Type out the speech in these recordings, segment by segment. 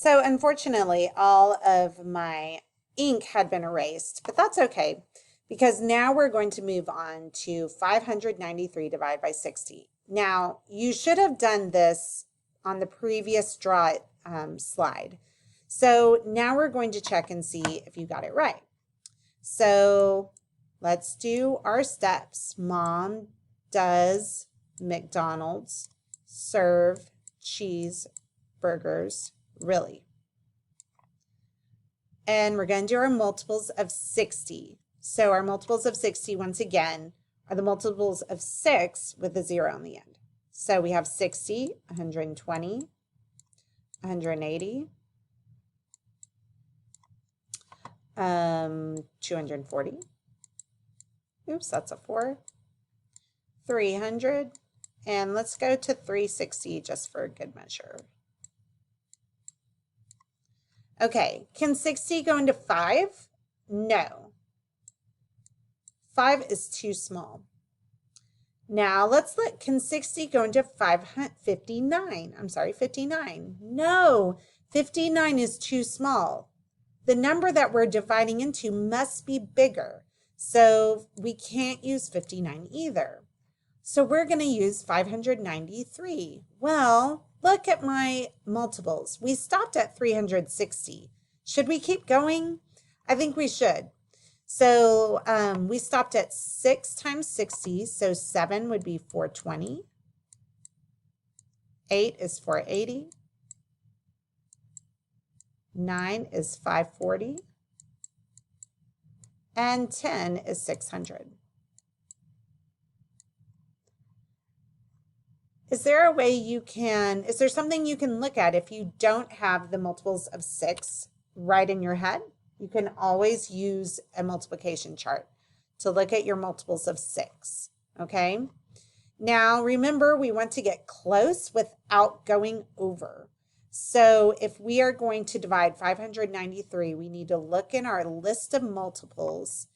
So unfortunately, all of my ink had been erased, but that's okay because now we're going to move on to 593 divided by 60. Now, you should have done this on the previous draw slide. So now we're going to check and see if you got it right. So let's do our steps. Mom does McDonald's serve cheeseburgers really? And we're going to do our multiples of 60. So our multiples of 60, once again, are the multiples of 6 with a 0 on the end. So we have 60, 120, 180, 240. Oops, that's a 4. 300. And let's go to 360 just for a good measure. Okay, can 60 go into 5? No. 5 is too small. Now let's let, can 60 go into 559? I'm sorry, 59. No, 59 is too small. The number that we're dividing into must be bigger. So we can't use 59 either. So we're going to use 593. Well, look at my multiples. We stopped at 360. Should we keep going? I think we should. So we stopped at 6 times 60, so 7 would be 420. 8 is 480. 9 is 540. And 10 is 600. Is there a way you can, is there something you can look at if you don't have the multiples of 6 right in your head? You can always use a multiplication chart to look at your multiples of 6, okay? Now, remember, we want to get close without going over. So if we are going to divide 593, we need to look in our list of multiples,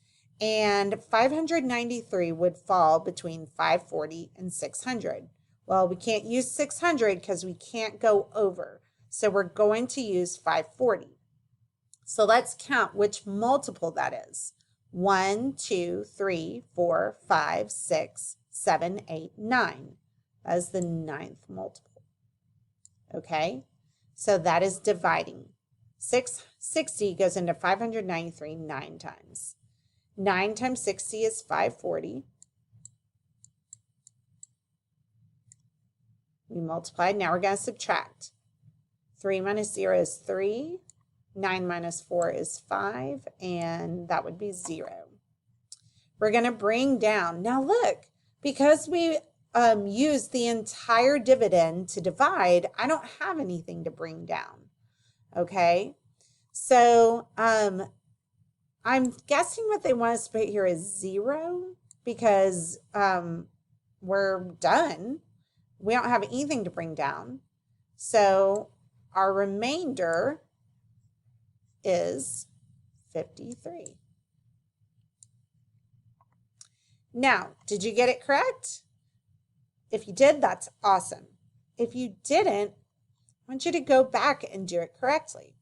and 593 would fall between 540 and 600. Well, we can't use 600 because we can't go over. So we're going to use 540. So let's count which multiple that is. 1, 2, 3, 4, 5, 6, 7, 8, 9. That is the 9th multiple. Okay, so that is dividing. 660 goes into 593 9 times. 9 times 60 is 540. We multiplied. Now we're going to subtract. 3 minus 0 is 3. 9 minus 4 is 5. And that would be 0. We're going to bring down. Now look, because we used the entire dividend to divide, I don't have anything to bring down. Okay. So I'm guessing what they want us to put here is 0 because we're done. We don't have anything to bring down. So our remainder is 53. Now, did you get it correct? If you did, that's awesome. If you didn't, I want you to go back and do it correctly.